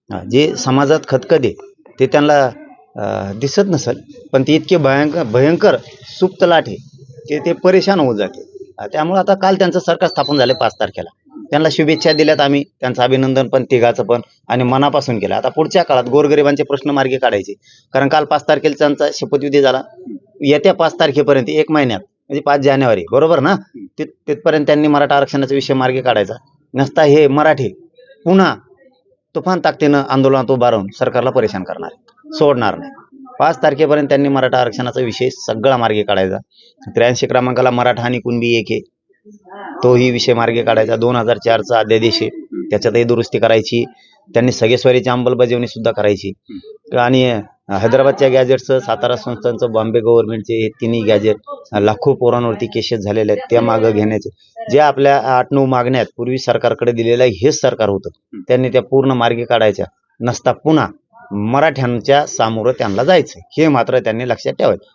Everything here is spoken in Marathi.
जे समाजात खतखते ते त्यांना दिसत नसेल, पण ते इतके भयंकर सुप्त लाट आहे ते परेशान होऊन जाते. त्यामुळे आता काल त्यांचं सरकार स्थापन झालं 5 तारखेला. त्यांना शुभेच्छा दिल्यात आम्ही. त्यांचं अभिनंदन पण तिघाचं पण आणि मनापासून केलं. आता पुढच्या काळात गोरगरिबांचे प्रश्न मार्गी काढायचे. कारण काल 5 तारखेला त्यांचा शपथविधी झाला. येत्या 5 तारखेपर्यंत 1 महिन्यात म्हणजे 5 जानेवारी बरोबर ना, तिथपर्यंत त्यांनी मराठा आरक्षणाचा विषय मार्गी काढायचा. नसता हे मराठी पुन्हा तुफान ताकदीनं आंदोलनात उभा राहून सरकारला परेशान करणार, सोडणार नाही. 5 तारखेपर्यंत त्यांनी मराठा आरक्षणाचा विषय सगळा मार्गी काढायचा. 83 क्रमांकाला मराठा आणि कुणबी एक आहे, तोही विषय मार्गी काढायचा. 2004चा अध्यादेश आहे, त्याच्यातही दुरुस्ती करायची. त्यांनी सगळेश्वरीची अंमलबजावणी सुद्धा करायची. आणि हैदराबादच्या गॅजेटचं, सातारा संस्थांचं, बॉम्बे गव्हर्नमेंटचे हे तिन्ही गॅजेट, लाखो पोरांवरती केसेस झालेले आहेत, त्या मागं घेण्याचे जे आपल्या 8-9 मागण्या आहेत पूर्वी सरकारकडे दिलेल्या हेच सरकार होतं, त्यांनी त्या पूर्ण मार्गी काढायच्या. नसता पुन्हा मराठ्यांच्या सामोरं त्यांना जायचं, हे मात्र त्यांनी लक्षात ठेवायचं.